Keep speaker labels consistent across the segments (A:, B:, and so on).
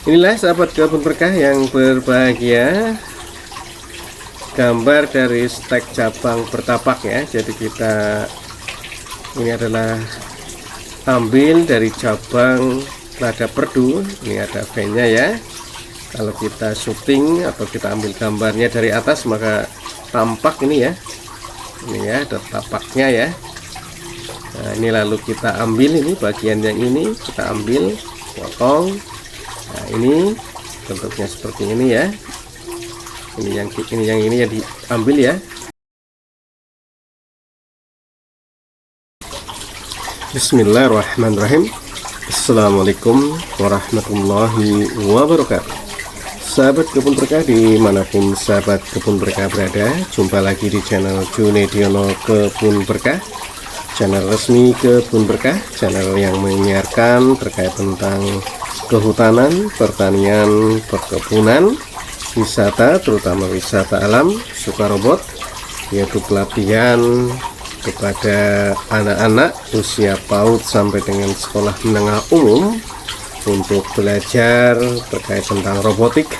A: Inilah sahabat kebun berkah yang berbahagia, gambar dari stek cabang bertapak ya. Jadi kita ini adalah ambil dari cabang lada perdu. Ini ada fan-nya ya. Kalau kita syuting atau kita ambil gambarnya dari atas maka tampak ini ya. Ini ya ada tapaknya ya. Nah, ini lalu kita ambil ini bagian yang ini kita ambil, potong. Nah, ini bentuknya seperti ini ya. Ini yang diambil ya. Bismillahirrahmanirrahim. Assalamualaikum warahmatullahi wabarakatuh. Sahabat kebun berkah dimanapun sahabat kebun berkah berada, jumpa lagi di channel Junediono Kebun Berkah, channel resmi Kebun Berkah, channel yang menyiarkan terkait tentang kehutanan, pertanian, perkebunan, wisata, terutama wisata alam, Sukarobot, yaitu pelatihan kepada anak-anak usia PAUD sampai dengan sekolah menengah umum untuk belajar terkait tentang robotik,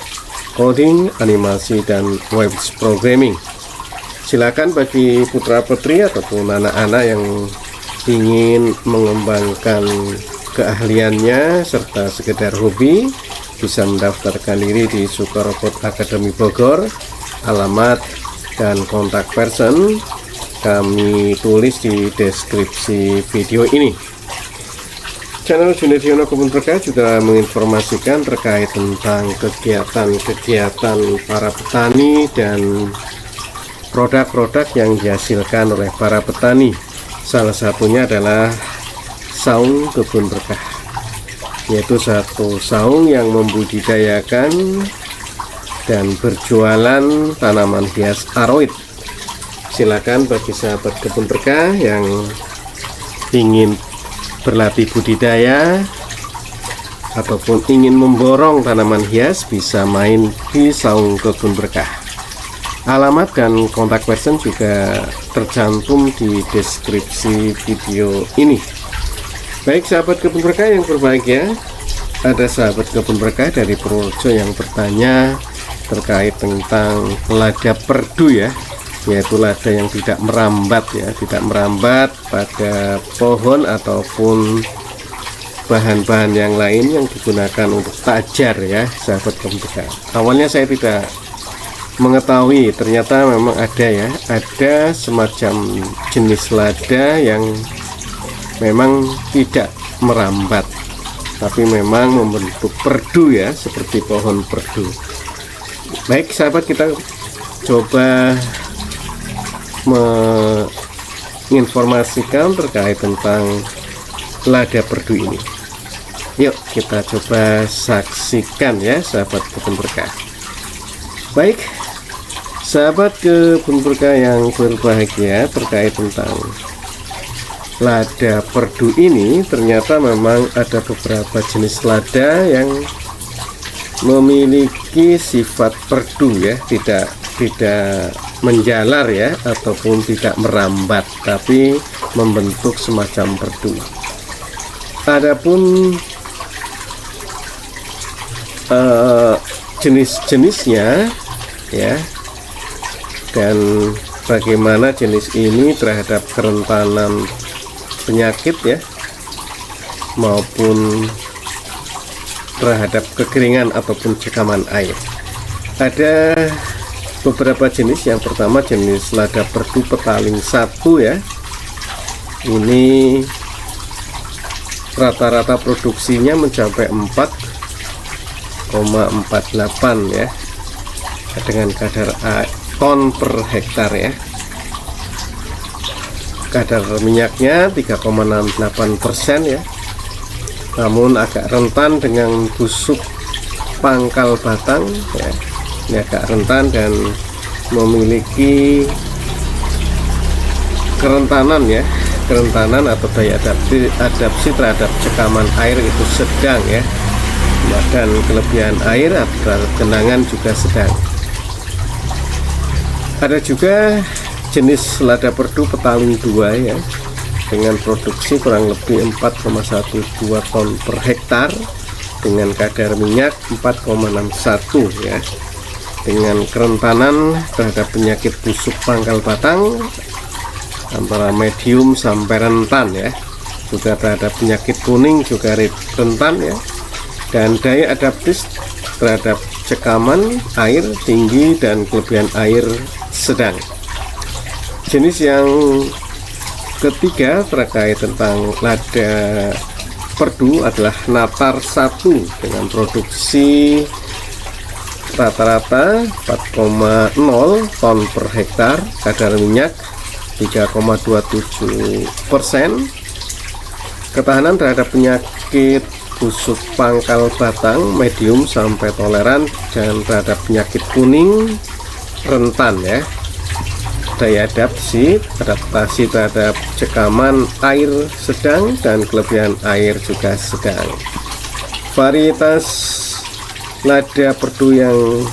A: coding, animasi, dan web programming. Silakan bagi putra-putri ataupun anak-anak yang ingin mengembangkan keahliannya serta sekedar hobi bisa mendaftarkan diri di Sukarobot Academy Bogor. Alamat dan kontak person kami tulis di deskripsi video ini. Channel Junediono Kebun Berkah juga menginformasikan terkait tentang kegiatan-kegiatan para petani dan produk-produk yang dihasilkan oleh para petani. Salah satunya adalah saung kebun berkah, yaitu satu saung yang membudidayakan dan berjualan tanaman hias aroid. Silakan bagi sahabat kebun berkah yang ingin berlatih budidaya ataupun ingin memborong tanaman hias bisa main di saung kebun berkah. Alamat dan kontak person juga tercantum di deskripsi video ini. Baik sahabat kebun berkah yang berbahagia, ada sahabat kebun berkah dari Purworejo yang bertanya terkait tentang lada perdu ya, yaitu lada yang tidak merambat ya, tidak merambat pada pohon ataupun bahan-bahan yang lain yang digunakan untuk tajar ya sahabat kebun berkah. Awalnya saya tidak mengetahui, ternyata memang ada ya, ada semacam jenis lada yang memang tidak merambat tapi memang membentuk perdu ya, seperti pohon perdu. Baik sahabat, kita coba menginformasikan terkait tentang lada perdu ini. Yuk kita coba saksikan ya sahabat kebun berkah. Baik sahabat kebun berkah yang berbahagia, terkait tentang lada perdu ini ternyata memang ada beberapa jenis lada yang memiliki sifat perdu ya, tidak menjalar ya ataupun tidak merambat tapi membentuk semacam perdu. Adapun jenis-jenisnya ya, dan bagaimana jenis ini terhadap kerentanan penyakit ya maupun terhadap kekeringan ataupun cekaman air. Ada beberapa jenis. Yang pertama jenis lada perdu petaling 1 ya. Ini rata-rata produksinya mencapai 4,48 ya, dengan kadar ton per hektar ya. Kadar minyaknya 3,68% ya, namun agak rentan dengan busuk pangkal batang ya. Ini agak rentan dan memiliki kerentanan ya, kerentanan atau daya adaptasi terhadap cekaman air itu sedang ya, dan kelebihan air atau genangan juga sedang. Ada juga jenis lada perdu petaling 2 ya, dengan produksi kurang lebih 4,12 ton per hektar dengan kadar minyak 4,61 ya, dengan kerentanan terhadap penyakit busuk pangkal batang antara medium sampai rentan ya, juga terhadap penyakit kuning juga rentan ya, dan daya adaptif terhadap cekaman air tinggi dan kelebihan air sedang. Jenis yang ketiga terkait tentang lada perdu adalah Natar 1 dengan produksi rata-rata 4,0 ton per hektar, kadar minyak 3,27%, ketahanan terhadap penyakit busuk pangkal batang medium sampai toleran, dan terhadap penyakit kuning rentan ya. Daya adaptasi terhadap cekaman air sedang dan kelebihan air juga sedang. Varietas lada perdu yang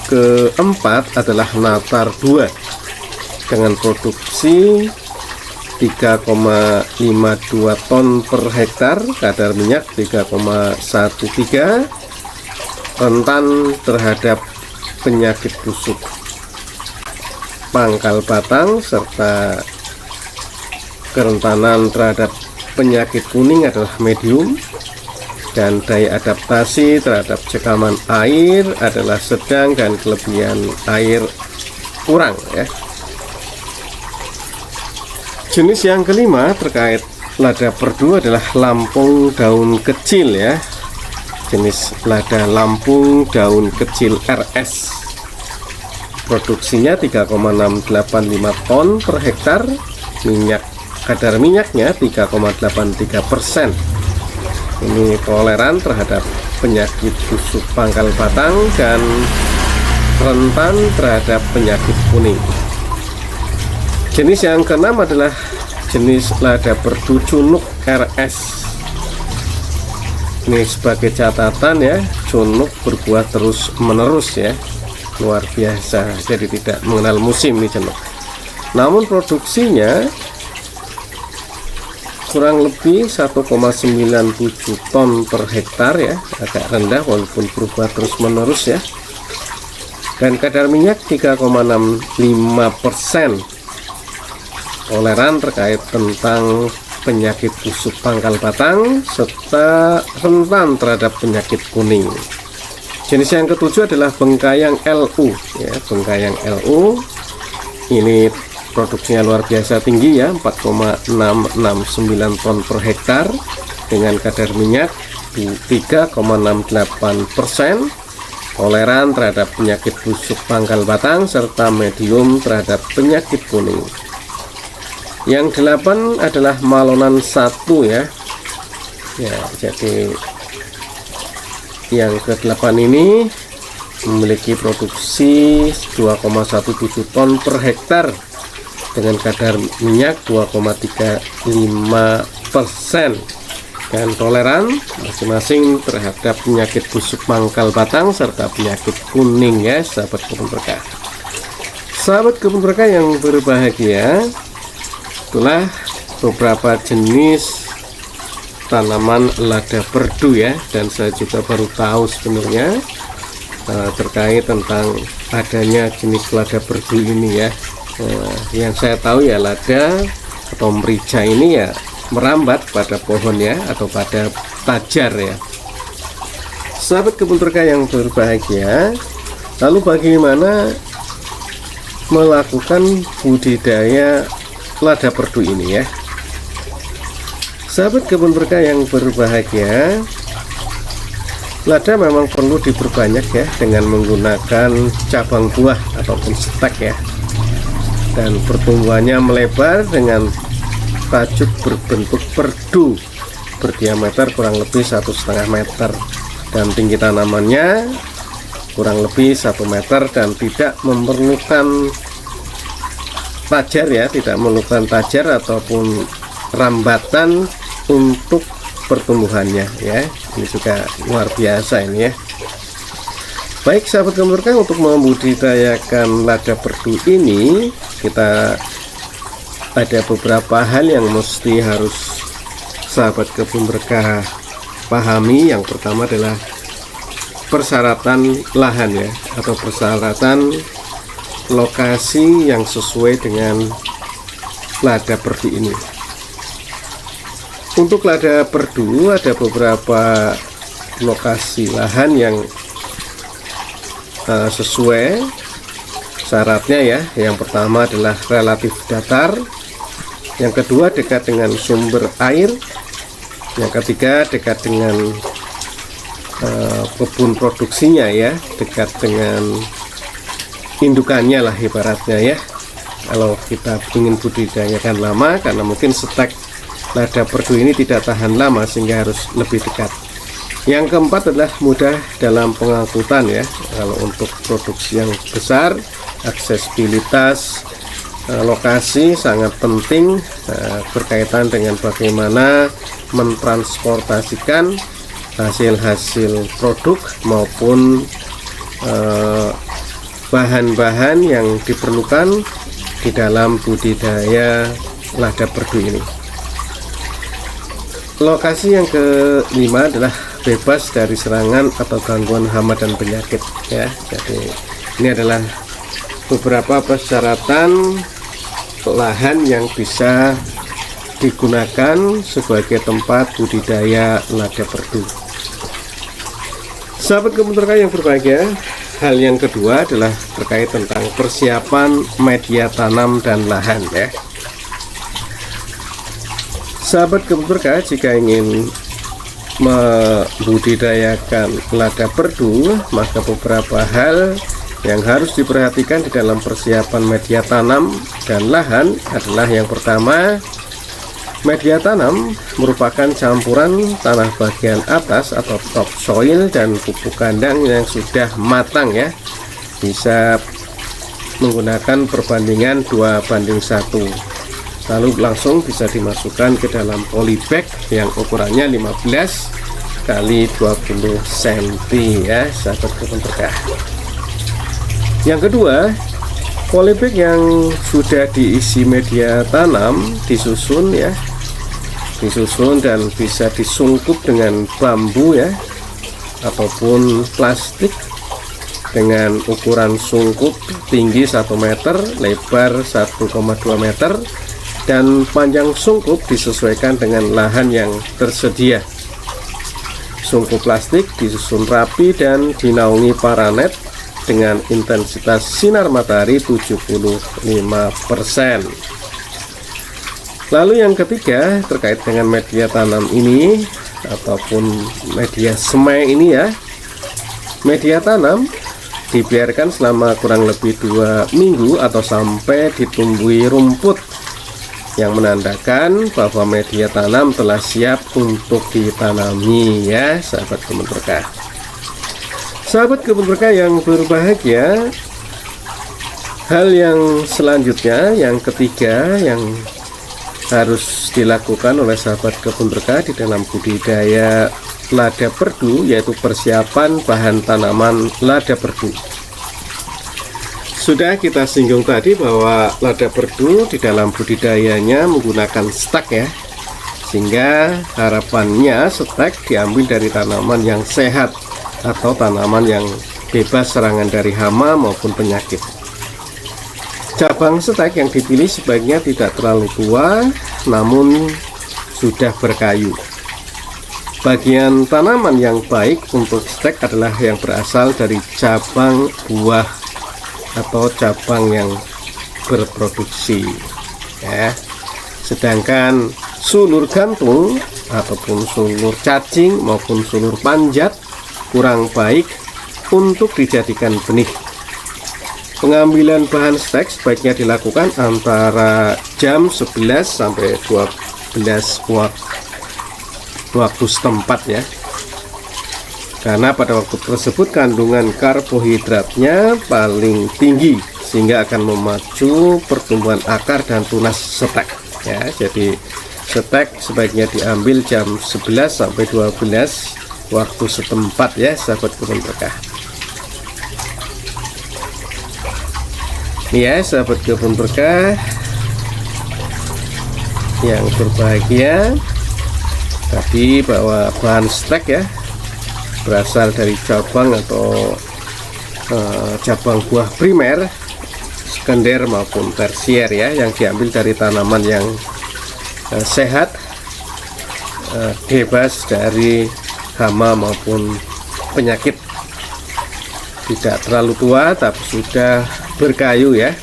A: keempat adalah Natar 2 dengan produksi 3,52 ton per hektar, kadar minyak 3,13, rentan terhadap penyakit busuk pangkal batang serta kerentanan terhadap penyakit kuning adalah medium, dan daya adaptasi terhadap cekaman air adalah sedang dan kelebihan air kurang ya. Jenis yang kelima terkait lada perdu adalah Lampung daun kecil ya, jenis lada Lampung daun kecil RS, produksinya 3,685 ton per hektar, kadar minyaknya 3,83%. Ini toleran terhadap penyakit busuk pangkal batang dan rentan terhadap penyakit kuning. Jenis yang keenam adalah jenis lada perdu Cunuk RS. Ini sebagai catatan ya, Cunuk berbuah terus menerus ya, luar biasa, jadi tidak mengenal musim nih Cunuk. Namun produksinya kurang lebih 1,97 ton per hektar ya, agak rendah walaupun berbuah terus menerus ya, dan kadar minyak 3,65%. Toleran terkait tentang penyakit busuk pangkal batang serta rentan terhadap penyakit kuning. Jenis yang ketujuh adalah Bengkayang LU ya, Bengkayang LU ini produksinya luar biasa tinggi ya, 4,669 ton per hektar dengan kadar minyak 3,68%, toleran terhadap penyakit busuk pangkal batang serta medium terhadap penyakit kuning. Yang 8 adalah Malonan 1 ya. Ya, jadi yang ke-8 ini memiliki produksi 2,17 ton per hektar dengan kadar minyak 2,35% dan toleran masing-masing terhadap penyakit busuk pangkal batang serta penyakit kuning ya, sahabat kebun berkah. Sahabat kebun berkah yang berbahagia, itulah beberapa jenis tanaman lada perdu ya, dan saya juga baru tahu sebenarnya terkait tentang adanya jenis lada perdu ini ya. Yang saya tahu ya, lada atau merica ini ya merambat pada pohon ya, atau pada tajar ya. Sahabat kebun berkah yang berbahagia, lalu bagaimana melakukan budidaya lada perdu ini ya? Sahabat kebun berkah yang berbahagia, lada memang perlu diperbanyak ya dengan menggunakan cabang buah ataupun stek ya, dan pertumbuhannya melebar dengan tajuk berbentuk perdu berdiameter kurang lebih 1,5 meter, dan tinggi tanamannya kurang lebih 1 meter dan tidak memerlukan tajar ya, tidak memerlukan tajar ataupun rambatan untuk pertumbuhannya ya. Ini juga luar biasa ini ya. Baik sahabat kebun berkah, untuk membudidayakan lada perdu ini kita ada beberapa hal yang mesti harus sahabat kebun berkah pahami. Yang pertama adalah persyaratan lahan ya, atau persyaratan lokasi yang sesuai dengan lada perdu ini. Untuk lada perdu ada beberapa lokasi lahan yang sesuai syaratnya ya. Yang pertama adalah relatif datar, yang kedua dekat dengan sumber air, yang ketiga dekat dengan kebun produksinya ya, dekat dengan indukannya lah ibaratnya ya. Kalau kita ingin budidayakan lama, karena mungkin stek lada perdu ini tidak tahan lama, sehingga harus lebih dekat. Yang keempat adalah mudah dalam pengangkutan ya. Kalau untuk produksi yang besar, aksesibilitas lokasi sangat penting, berkaitan dengan bagaimana mentransportasikan hasil-hasil produk maupun bahan-bahan yang diperlukan di dalam budidaya lada perdu ini. Lokasi yang kelima adalah bebas dari serangan atau gangguan hama dan penyakit ya. Jadi ini adalah beberapa persyaratan lahan yang bisa digunakan sebagai tempat budidaya lada perdu. Sahabat kebun terkait yang berbahagia, hal yang kedua adalah terkait tentang persiapan media tanam dan lahan ya. Sahabat kebun terkait, jika ingin membudidayakan lada perdu, maka beberapa hal yang harus diperhatikan di dalam persiapan media tanam dan lahan adalah yang pertama, media tanam merupakan campuran tanah bagian atas atau topsoil dan pupuk kandang yang sudah matang ya. Bisa menggunakan perbandingan 2:1, lalu langsung bisa dimasukkan ke dalam polybag yang ukurannya 15 kali 20 cm ya, sahabat kebun berkah. Yang kedua, polybag yang sudah diisi media tanam disusun ya, disusun dan bisa disungkup dengan bambu ya, ataupun plastik dengan ukuran sungkup tinggi 1 meter, lebar 1,2 meter, dan panjang sungkup disesuaikan dengan lahan yang tersedia. Sungkup plastik disusun rapi dan dinaungi paranet dengan intensitas sinar matahari 75%. Lalu yang ketiga, terkait dengan media tanam ini ataupun media semai ini ya. Media tanam dibiarkan selama kurang lebih 2 minggu atau sampai ditumbuhi rumput, yang menandakan bahwa media tanam telah siap untuk ditanami ya, sahabat kebun berkah. Sahabat kebun berkah yang berbahagia, hal yang selanjutnya, yang ketiga yang harus dilakukan oleh sahabat kebun berkah di dalam budidaya lada perdu, yaitu persiapan bahan tanaman lada perdu. Sudah kita singgung tadi bahwa lada perdu di dalam budidayanya menggunakan stek ya, sehingga harapannya stek diambil dari tanaman yang sehat atau tanaman yang bebas serangan dari hama maupun penyakit. Cabang stek yang dipilih sebaiknya tidak terlalu tua, namun sudah berkayu. Bagian tanaman yang baik untuk stek adalah yang berasal dari cabang buah atau cabang yang berproduksi ya. Sedangkan sulur gantung ataupun sulur cacing maupun sulur panjat kurang baik untuk dijadikan benih. Pengambilan bahan stek sebaiknya dilakukan antara jam 11 sampai 12 waktu setempat ya. Karena pada waktu tersebut kandungan karbohidratnya paling tinggi, sehingga akan memacu pertumbuhan akar dan tunas stek ya. Jadi stek sebaiknya diambil jam 11 sampai 12 waktu setempat ya, sahabat kebun berkah. Ya, sahabat kebun berkah yang berbahagia, tadi bahwa bahan stek ya berasal dari cabang atau cabang buah primer, sekunder maupun tersier ya, yang diambil dari tanaman yang sehat, bebas dari hama maupun penyakit, tidak terlalu tua tapi sudah berkayu ya.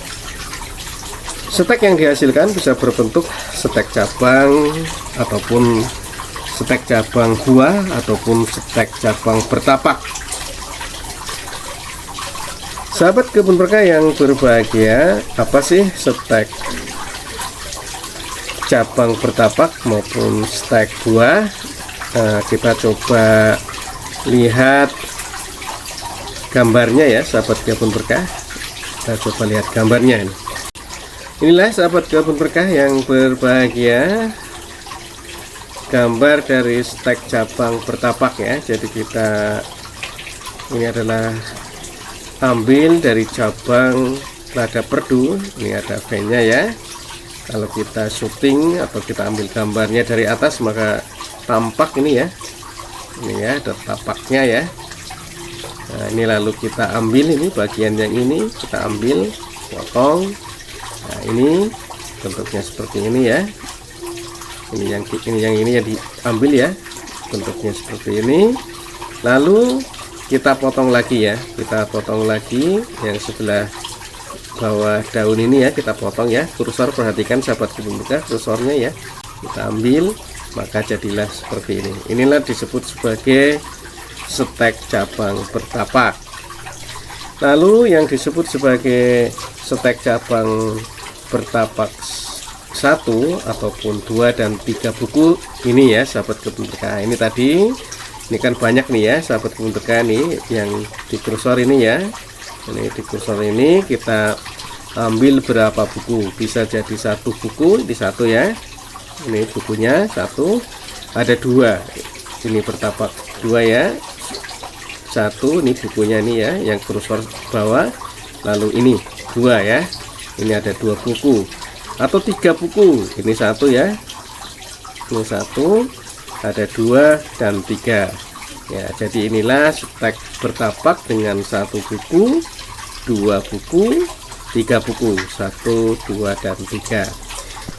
A: Stek yang dihasilkan bisa berbentuk stek cabang ataupun stek cabang buah ataupun stek cabang bertapak. Sahabat kebun berkah yang berbahagia, apa sih stek cabang bertapak maupun stek buah? Nah, kita coba lihat gambarnya ya sahabat kebun berkah. Kita coba lihat gambarnya ini. Inilah sahabat kebun berkah yang berbahagia, gambar dari stek cabang bertapak ya. Jadi kita ini adalah ambil dari cabang lada perdu. Ini ada V-nya ya. Kalau kita syuting atau kita ambil gambarnya dari atas maka tampak ini ya. Ini ya ada tapaknya ya. Nah, ini lalu kita ambil ini bagian yang ini, kita ambil, potong. Nah, ini bentuknya seperti ini ya. Ini yang diambil ya. Bentuknya seperti ini. Lalu kita potong lagi ya, kita potong lagi yang sebelah bawah daun ini ya, kita potong ya. Kursor, perhatikan sahabat kebun berkah, kursornya ya, kita ambil, maka jadilah seperti ini. Inilah disebut sebagai stek cabang bertapak. Lalu yang disebut sebagai stek cabang bertapak 1 ataupun 2 dan 3 buku ini ya sahabat kebun berkah. Ini tadi, ini kan banyak nih ya sahabat kebun berkah nih yang di kursor ini ya. Ini di kursor ini kita ambil berapa buku, bisa jadi 1 buku, ini 1 ya. Ini bukunya 1, ada 2, ini bertapak 2 ya. 1, ini bukunya ini ya, yang kursor bawah. Lalu ini 2 ya, ini ada 2 buku atau 3 buku, ini 1 ya, ini 1, ada 2 dan 3 ya. Jadi inilah stek bertapak dengan 1 buku, 2 buku, 3 buku, 1, 2 dan 3.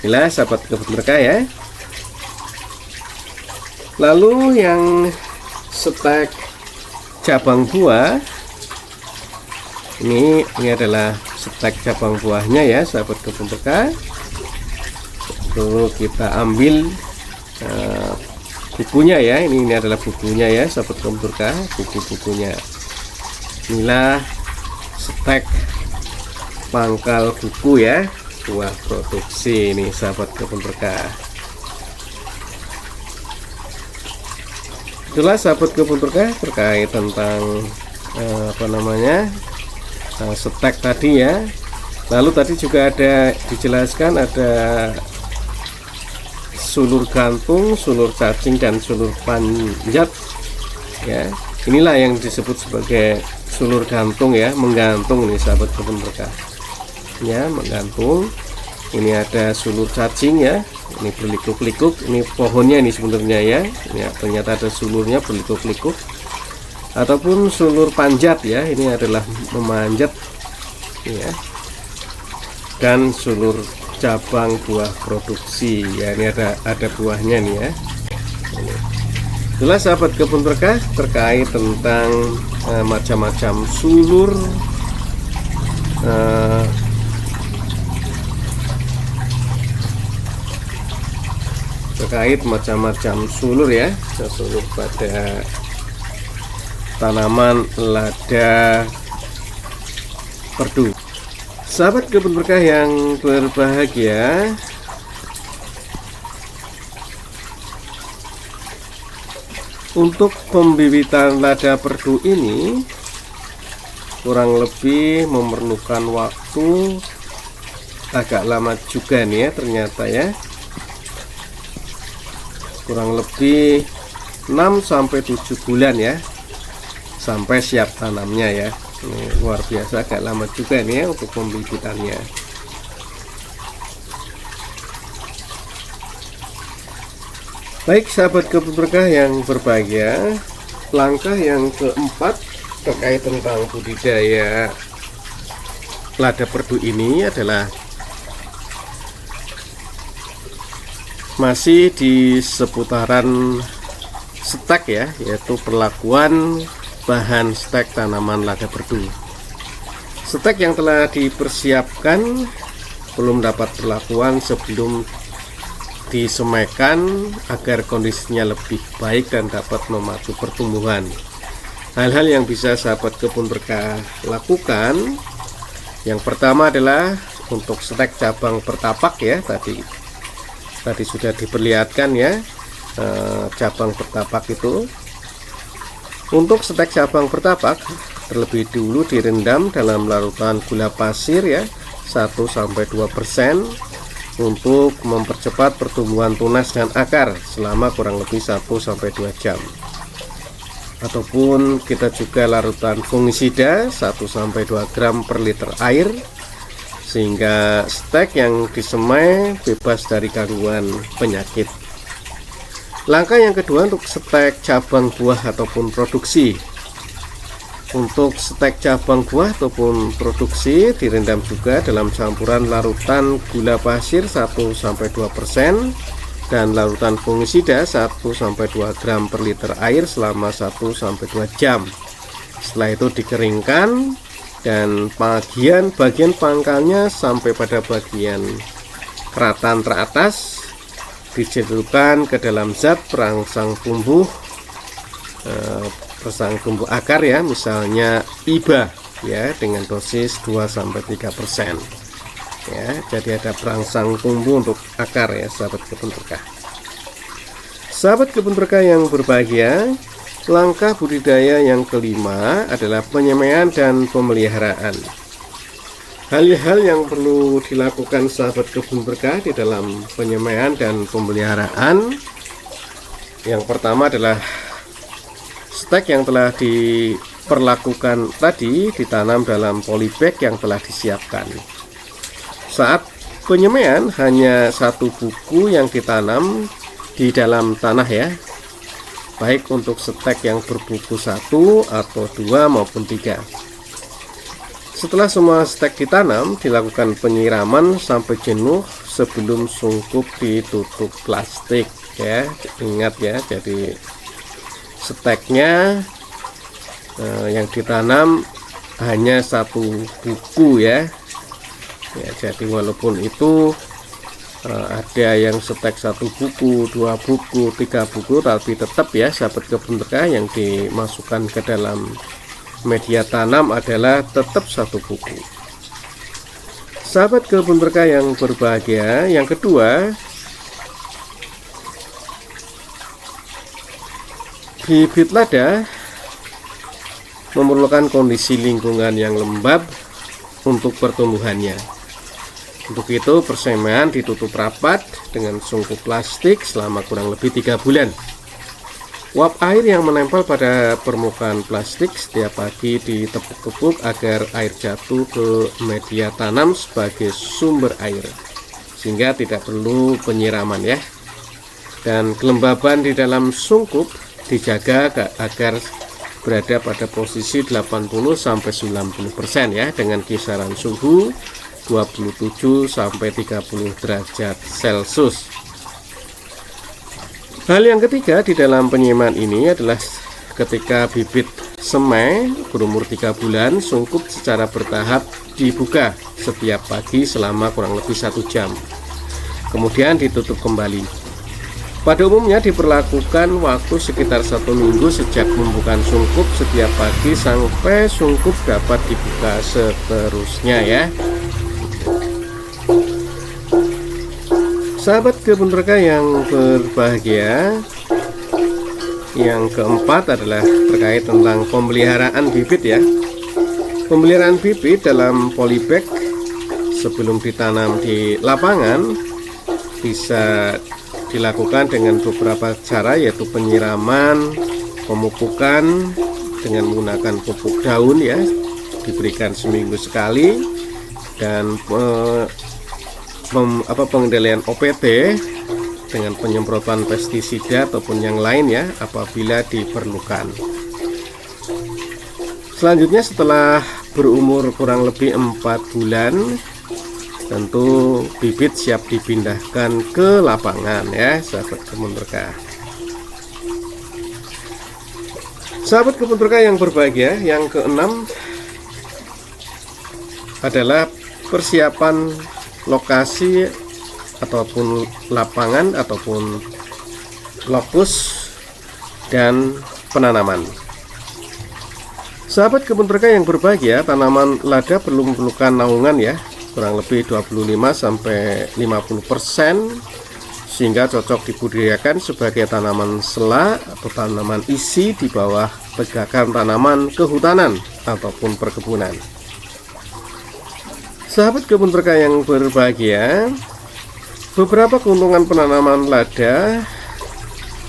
A: Inilah sahabat kebun berkah ya. Lalu yang stek cabang buah ini adalah stek cabang buahnya ya sahabat kebun berkah. Lalu kita ambil bukunya ya, ini adalah bukunya ya sahabat kebun berkah, buku-bukunya. Inilah stek pangkal buku ya, buah produksi ini sahabat kebun berkah. Itulah sahabat kebun berkah terkait tentang stek tadi ya. Lalu tadi juga ada dijelaskan ada sulur gantung, sulur cacing dan sulur panjat ya. Inilah yang disebut sebagai sulur gantung ya, menggantung nih sahabat kebun berkah ya, menggantung. Ini ada sulur cacing ya, ini berlikuk-likuk, ini pohonnya ini sebenarnya ya, ini ternyata ada sulurnya berlikuk-likuk. Ataupun sulur panjat ya, ini adalah memanjat ya. Dan sulur cabang buah produksi ya, ini ada buahnya nih ya. Itulah sahabat kebun berkah terkait tentang macam-macam sulur terkait macam-macam sulur ya, sulur pada tanaman lada perdu. Sahabat kebun berkah yang berbahagia, untuk pembibitan lada perdu ini kurang lebih memerlukan waktu agak lama juga nih ya ternyata ya, kurang lebih 6-7 bulan ya sampai siap tanamnya ya. Ini luar biasa, agak lama juga nih ya untuk pembibitannya. Baik sahabat kebun berkah yang berbahagia, langkah yang keempat terkait tentang budidaya lada perdu ini adalah masih di seputaran stek ya, yaitu perlakuan bahan stek tanaman lada perdu. Stek yang telah dipersiapkan belum dapat perlakuan sebelum disemaikan agar kondisinya lebih baik dan dapat memacu pertumbuhan. Hal-hal yang bisa sahabat kebun berkah lakukan, yang pertama adalah untuk stek cabang bertapak ya, tadi sudah diperlihatkan ya, cabang bertapak itu. Untuk stek cabang bertapak terlebih dulu direndam dalam larutan gula pasir ya, 1-2% untuk mempercepat pertumbuhan tunas dan akar selama kurang lebih 1-2 jam. Ataupun kita juga larutan fungisida 1-2 gram per liter air, sehingga stek yang disemai bebas dari gangguan penyakit. Langkah yang kedua untuk stek cabang buah ataupun produksi. Untuk stek cabang buah ataupun produksi direndam juga dalam campuran larutan gula pasir 1-2% dan larutan fungisida 1-2 gram per liter air selama 1-2 jam. Setelah itu dikeringkan dan bagian pangkalnya sampai pada bagian keratan teratas dicelupkan ke dalam zat perangsang tumbuh akar ya, misalnya IBA ya, dengan dosis 2-3% ya. Jadi ada perangsang tumbuh untuk akar ya sahabat kebun berkah. Sahabat kebun berkah yang berbahagia, langkah budidaya yang kelima adalah penyemaian dan pemeliharaan. Hal-hal yang perlu dilakukan sahabat kebun berkah di dalam penyemaian dan pemeliharaan, yang pertama adalah stek yang telah diperlakukan tadi ditanam dalam polybag yang telah disiapkan. Saat penyemaian hanya 1 buku yang ditanam di dalam tanah ya, baik untuk stek yang berbuku 1 atau 2 maupun 3. Setelah semua stek ditanam, dilakukan penyiraman sampai jenuh sebelum sungkup ditutup plastik ya. Ingat ya, jadi steknya yang ditanam hanya 1 buku ya. Jadi walaupun itu ada yang stek 1 buku, 2 buku, 3 buku, tapi tetap ya sahabat kebun berkah yang dimasukkan ke dalam media tanam adalah tetap 1 buku. Sahabat kebun berkah yang berbahagia, yang kedua, bibit lada memerlukan kondisi lingkungan yang lembab untuk pertumbuhannya. Untuk itu persemaian ditutup rapat dengan sungkup plastik selama kurang lebih 3 bulan. Uap air yang menempel pada permukaan plastik setiap pagi ditepuk-tepuk agar air jatuh ke media tanam sebagai sumber air, sehingga tidak perlu penyiraman ya. Dan kelembaban di dalam sungkup dijaga agar berada pada posisi 80-90% ya, dengan kisaran suhu 27-30 derajat Celcius. Hal yang ketiga di dalam penyemaian ini adalah ketika bibit semai berumur 3 bulan, sungkup secara bertahap dibuka setiap pagi selama kurang lebih 1 jam, kemudian ditutup kembali. Pada umumnya diperlakukan waktu sekitar 1 minggu sejak pembukaan sungkup setiap pagi sampai sungkup dapat dibuka seterusnya ya. Sahabat kebun berkah yang berbahagia, yang keempat adalah terkait tentang pemeliharaan bibit ya. Pemeliharaan bibit dalam polybag sebelum ditanam di lapangan bisa dilakukan dengan beberapa cara, yaitu penyiraman, pemupukan dengan menggunakan pupuk daun ya, diberikan seminggu sekali, dan pengendalian OPT dengan penyemprotan pestisida ataupun yang lain ya apabila diperlukan. Selanjutnya setelah berumur kurang lebih 4 bulan, tentu bibit siap dipindahkan ke lapangan ya sahabat kebun berkah. Sahabat kebun berkah yang berbahagia, yang keenam adalah persiapan lokasi ataupun lapangan ataupun lokus dan penanaman. Sahabat kebun berkah yang berbahagia, tanaman lada perlu memerlukan naungan ya, kurang lebih 25-50%, sehingga cocok dibudidayakan sebagai tanaman sela atau tanaman isi di bawah tegakan tanaman kehutanan ataupun perkebunan. Sahabat kebun berkah yang berbahagia, beberapa keuntungan penanaman lada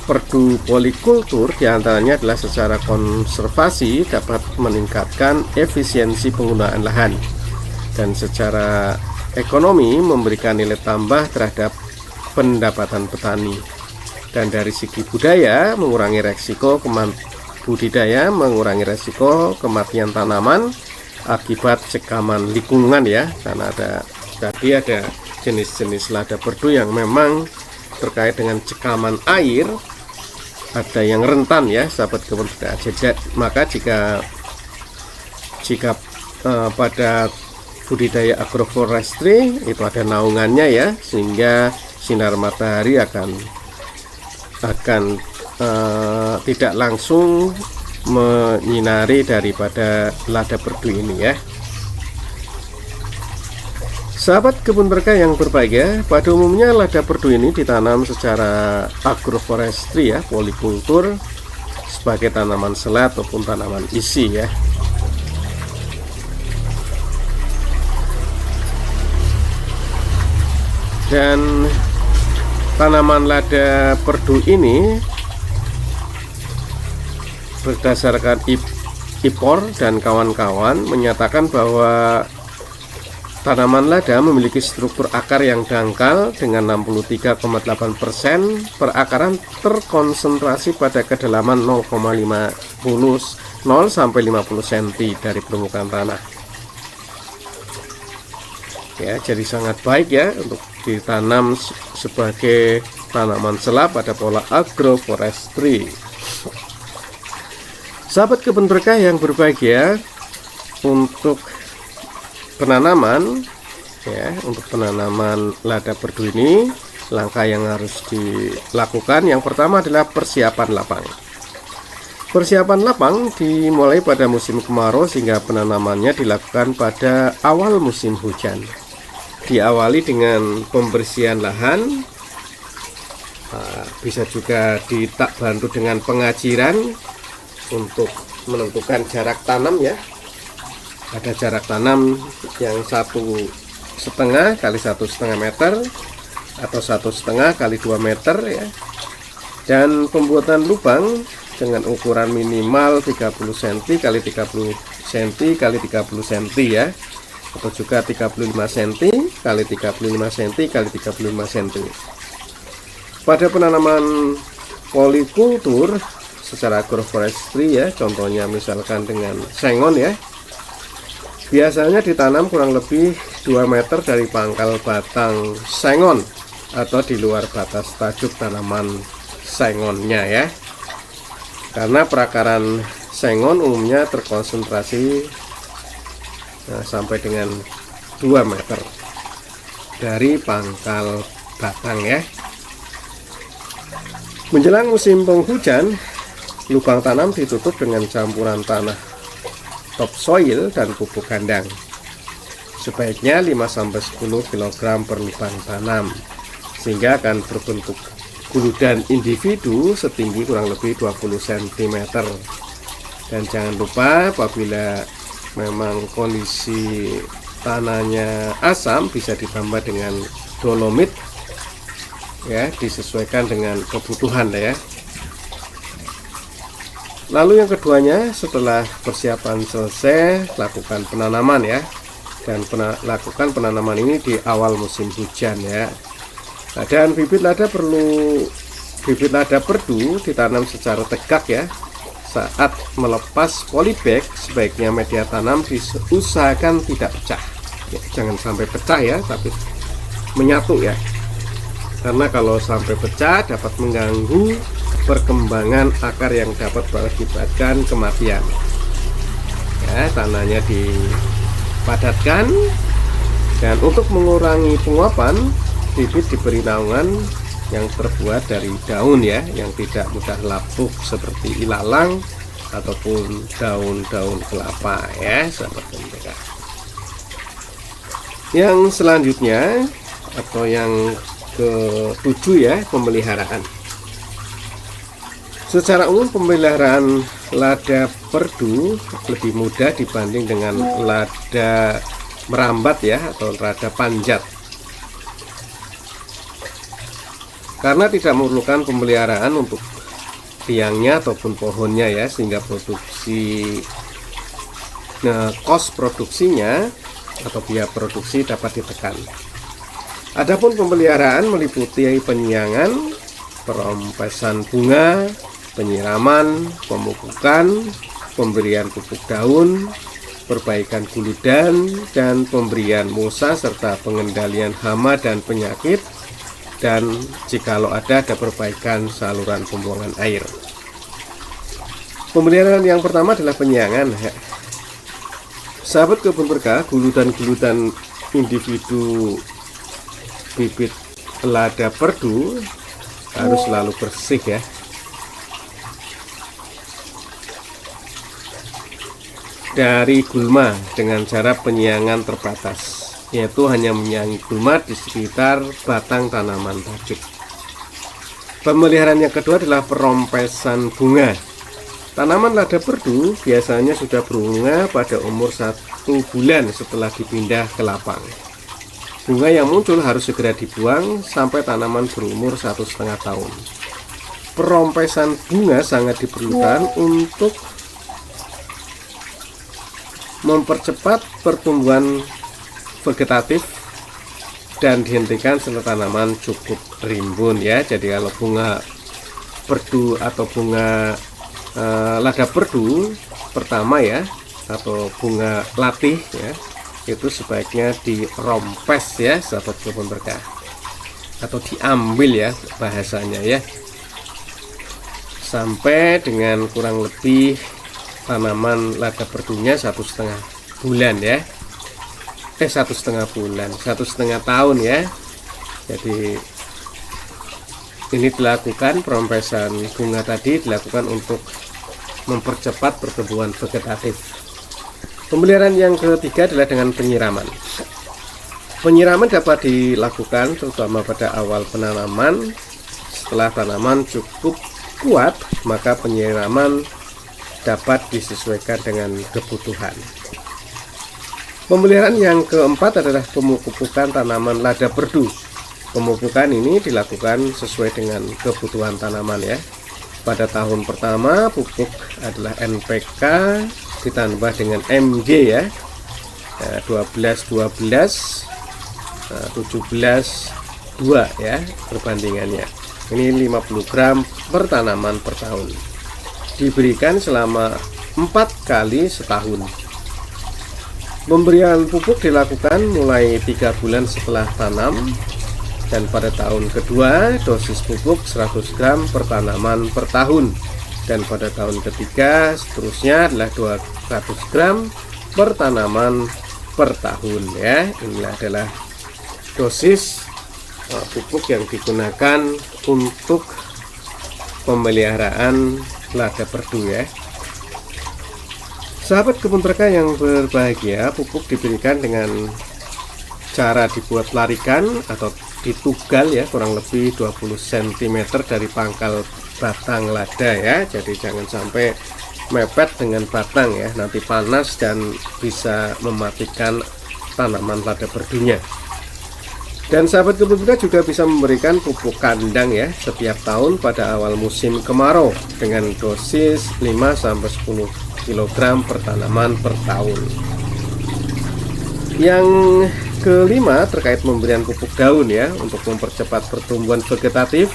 A: perdu polikultur diantaranya adalah secara konservasi dapat meningkatkan efisiensi penggunaan lahan, dan secara ekonomi memberikan nilai tambah terhadap pendapatan petani, dan dari segi budaya mengurangi resiko budidaya mengurangi resiko kematian tanaman akibat cekaman lingkungan ya, karena tadi ada jenis-jenis lada perdu yang memang terkait dengan cekaman air, ada yang rentan ya sahabat kebun berkah. Maka jika pada budidaya agroforestry itu ada naungannya ya, sehingga sinar matahari akan tidak langsung menyinari daripada lada perdu ini ya. Sahabat kebun berkah yang berbahagia, pada umumnya lada perdu ini ditanam secara agroforestry ya, polikultur, sebagai tanaman sela ataupun tanaman isi ya. Dan tanaman lada perdu ini berdasarkan IPOR dan kawan-kawan menyatakan bahwa tanaman lada memiliki struktur akar yang dangkal dengan 63,8%, perakaran terkonsentrasi pada kedalaman 0,0 sampai 50 cm dari permukaan tanah. Ya, jadi sangat baik ya untuk ditanam sebagai tanaman sela pada pola agroforestry. Sahabat kebun berkah yang berbahagia, untuk penanaman ya, untuk penanaman lada perdu ini langkah yang harus dilakukan yang pertama adalah persiapan lapang. Persiapan lapang dimulai pada musim kemarau sehingga penanamannya dilakukan pada awal musim hujan. Diawali dengan pembersihan lahan, bisa juga dibantu dengan pengajiran untuk menentukan jarak tanam ya. Ada jarak tanam yang 1,5 kali 1,5 meter atau 1,5 kali 2 meter ya, dan pembuatan lubang dengan ukuran minimal 30 cm kali 30 cm kali 30 cm ya, atau juga 35 cm kali 35 cm kali 35 cm. Pada penanaman polikultur secara agroforestry ya, contohnya misalkan dengan sengon ya, biasanya ditanam kurang lebih 2 meter dari pangkal batang sengon atau di luar batas tajuk tanaman sengonnya ya, karena perakaran sengon umumnya terkonsentrasi sampai dengan 2 meter dari pangkal batang ya. Menjelang musim penghujan, lubang tanam ditutup dengan campuran tanah topsoil dan pupuk kandang, sebaiknya 5-10 kg per lubang tanam, sehingga akan berbentuk guludan individu setinggi kurang lebih 20 cm. Dan jangan lupa apabila memang kondisi tanahnya asam, bisa ditambah dengan dolomit ya, disesuaikan dengan kebutuhan ya. Lalu yang keduanya, setelah persiapan selesai, lakukan penanaman ya, dan lakukan penanaman ini di awal musim hujan ya. Nah, dan bibit lada perdu ditanam secara tegak ya. Saat melepas polybag, sebaiknya media tanam diusahakan tidak pecah ya, jangan sampai pecah ya, tapi menyatu ya, karena kalau sampai pecah dapat mengganggu perkembangan akar yang dapat mengakibatkan kematian ya. Tanahnya dipadatkan, dan untuk mengurangi penguapan, bibit diberi naungan yang terbuat dari daun ya, yang tidak mudah lapuk seperti ilalang ataupun daun-daun kelapa ya, seperti mereka. Yang selanjutnya atau yang ke-7 ya, pemeliharaan. Secara umum pemeliharaan lada perdu lebih mudah dibanding dengan lada merambat ya, atau lada panjat, karena tidak memerlukan pemeliharaan untuk tiangnya ataupun pohonnya ya, sehingga kos produksinya atau biaya produksi dapat ditekan. Adapun pemeliharaan meliputi penyiangan, perompesan bunga, penyiraman, pemupukan, pemberian pupuk daun, perbaikan guludan, dan pemberian musa, serta pengendalian hama dan penyakit, dan jikalau ada perbaikan saluran pembuangan air. Pemeliharaan yang pertama adalah penyiangan. Sahabat kebun berkah, guludan-guludan individu bibit lada perdu harus selalu bersih ya. Dari gulma dengan cara penyiangan terbatas, yaitu hanya menyiangi gulma di sekitar batang tanaman tajuk. Pemeliharaan yang kedua adalah perompesan bunga. Tanaman lada perdu biasanya sudah berbunga pada umur 1 bulan setelah dipindah ke lapang. Bunga yang muncul harus segera dibuang sampai tanaman berumur 1,5 tahun. Perompesan bunga sangat diperlukan untuk mempercepat pertumbuhan vegetatif dan dihentikan setelah tanaman cukup rimbun ya. Jadi kalau bunga perdu atau bunga lada perdu pertama ya, atau bunga latih ya, itu sebaiknya dirompes ya, sahabat kebun berkah, atau diambil ya bahasanya ya, sampai dengan kurang lebih tanaman lada perdunya 1,5 bulan ya, 1,5 bulan, 1,5 tahun ya. Jadi ini dilakukan, perompesan bunga tadi dilakukan untuk mempercepat pertumbuhan vegetatif. Pemeliharaan yang ketiga adalah dengan penyiraman. Penyiraman dapat dilakukan terutama pada awal penanaman. Setelah tanaman cukup kuat, maka penyiraman dapat disesuaikan dengan kebutuhan. Pemeliharaan yang keempat adalah pemupukan tanaman lada perdu. Pemupukan ini dilakukan sesuai dengan kebutuhan tanaman ya. Pada tahun pertama pupuk adalah NPK ditambah dengan Mg ya, 12-12, 17-2 ya perbandingannya. Ini 50 gram per tanaman per tahun. Diberikan selama 4 kali setahun. Pemberian pupuk dilakukan mulai 3 bulan setelah tanam, dan pada tahun kedua dosis pupuk 100 gram per tanaman per tahun, dan pada tahun ketiga seterusnya adalah 200 gram per tanaman per tahun ya. Inilah adalah dosis pupuk yang digunakan untuk pemeliharaan lada perdu ya. Sahabat kebun berkah yang berbahagia, pupuk diberikan dengan cara dibuat larikan atau ditugal ya, kurang lebih 20 cm dari pangkal batang lada ya. Jadi jangan sampai mepet dengan batang ya, nanti panas dan bisa mematikan tanaman lada perdunya. Dan sahabat kebun berkah juga bisa memberikan pupuk kandang ya setiap tahun pada awal musim kemarau dengan dosis 5-10 kg per tanaman per tahun. Yang kelima terkait pemberian pupuk daun ya, untuk mempercepat pertumbuhan vegetatif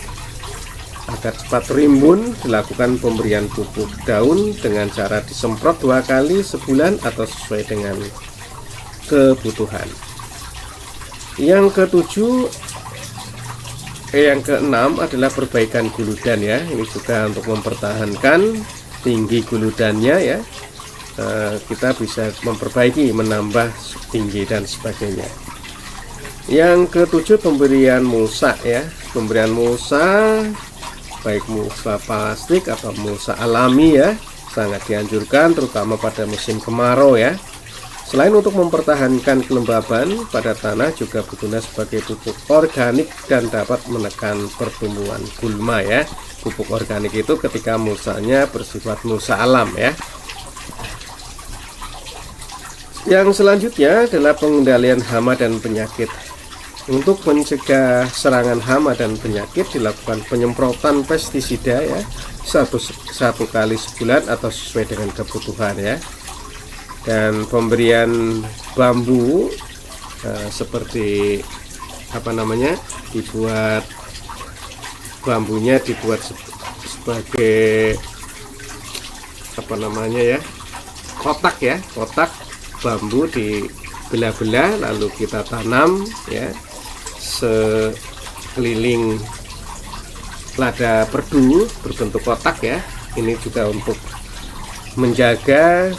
A: agar cepat rimbun, dilakukan pemberian pupuk daun dengan cara disemprot 2 kali sebulan atau sesuai dengan kebutuhan. Yang keenam adalah perbaikan guludan ya. Ini juga untuk mempertahankan tinggi guludannya ya. Kita bisa memperbaiki, menambah tinggi dan sebagainya. Yang ketujuh pemberian mulsa ya. Pemberian mulsa, baik mulsa plastik atau mulsa alami ya, sangat dianjurkan terutama pada musim kemarau ya. Selain untuk mempertahankan kelembaban pada tanah, juga berguna sebagai pupuk organik dan dapat menekan pertumbuhan gulma ya. Pupuk organik itu ketika mulsanya bersifat mulsa alam ya. Yang selanjutnya adalah pengendalian hama dan penyakit. Untuk mencegah serangan hama dan penyakit, dilakukan penyemprotan pestisida ya, satu kali sebulan atau sesuai dengan kebutuhan ya. Dan pemberian bambu seperti dibuat bambunya dibuat sebagai kotak ya, kotak bambu dibelah-belah lalu kita tanam ya sekeliling lada perdu berbentuk kotak ya. Ini juga untuk menjaga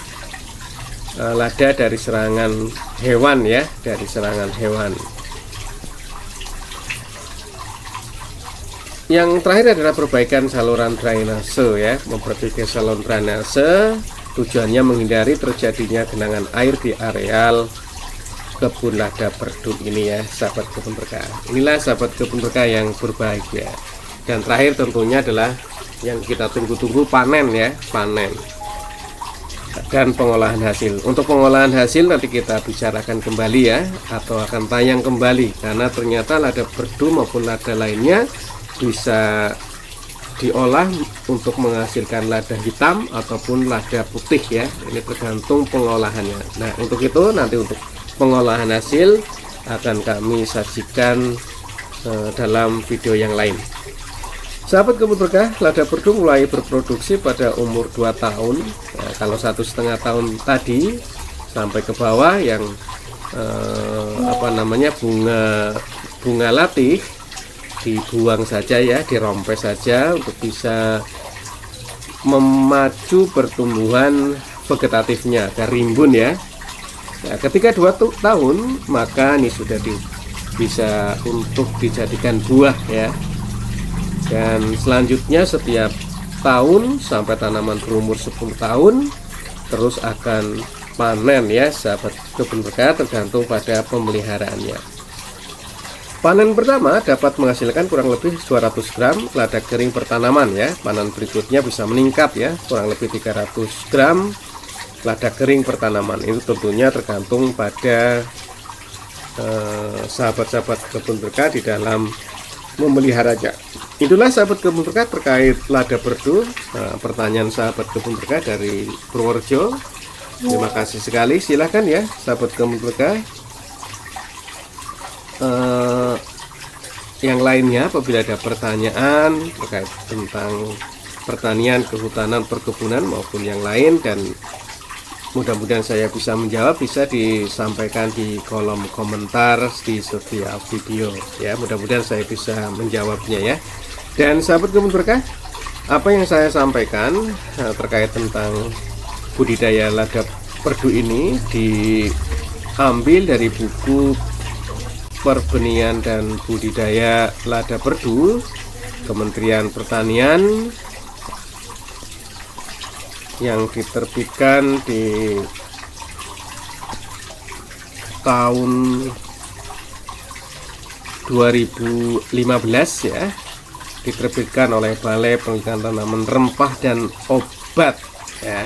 A: lada dari serangan hewan ya, dari serangan hewan. Yang terakhir adalah perbaikan saluran drainase ya, memperbaiki saluran drainase. Tujuannya menghindari terjadinya genangan air di areal kebun lada perdu ini ya, sahabat kebun berkah. Inilah sahabat kebun berkah yang berbahagia. Dan terakhir tentunya adalah yang kita tunggu-tunggu, panen ya, panen dan pengolahan hasil. Untuk pengolahan hasil nanti kita bicarakan kembali ya, atau akan tayang kembali, karena ternyata lada perdu maupun lada lainnya bisa diolah untuk menghasilkan lada hitam ataupun lada putih ya. Ini tergantung pengolahannya. Nah, untuk itu nanti untuk pengolahan hasil akan kami sajikan dalam video yang lain. Sahabat kebun berkah, lada perdu mulai berproduksi pada umur 2 tahun. Nah, kalau 1,5 tahun tadi sampai ke bawah yang bunga latih dibuang saja ya, dirompes saja untuk bisa memacu pertumbuhan vegetatifnya agar rimbun ya. Nah, ketika 2 tahun maka ini sudah bisa untuk dijadikan buah ya. Dan selanjutnya setiap tahun sampai tanaman berumur 10 tahun terus akan panen ya, sahabat kebun berkah, tergantung pada pemeliharaannya. Panen pertama dapat menghasilkan kurang lebih 200 gram lada kering per tanaman ya. Panen berikutnya bisa meningkat ya, kurang lebih 300 gram lada kering per tanaman. Itu tentunya tergantung pada sahabat-sahabat kebun berkah di dalam memeliharanya. Itulah sahabat kebun berkah terkait lada perdu. Pertanyaan sahabat kebun berkah dari Purworejo. Terima kasih sekali. Silahkan ya sahabat kebun berkah. Yang lainnya apabila ada pertanyaan terkait tentang pertanian, kehutanan, perkebunan maupun yang lain, dan mudah-mudahan saya bisa menjawab, bisa disampaikan di kolom komentar di setiap video ya. Mudah-mudahan saya bisa menjawabnya ya. Dan sahabat kebun berkah, apa yang saya sampaikan terkait tentang budidaya lada perdu ini diambil dari buku Perbenihan dan Budidaya Lada Perdu Kementerian Pertanian yang diterbitkan di tahun 2015 ya, diterbitkan oleh Balai Penelitian Tanaman Rempah dan Obat ya,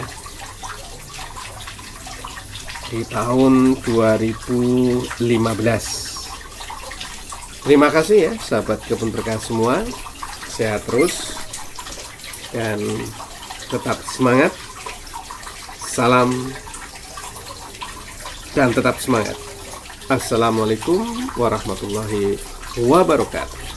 A: di tahun 2015. Terima kasih ya sahabat kebun berkah semua, sehat terus dan tetap semangat. Salam dan tetap semangat. Assalamualaikum warahmatullahi wabarakatuh.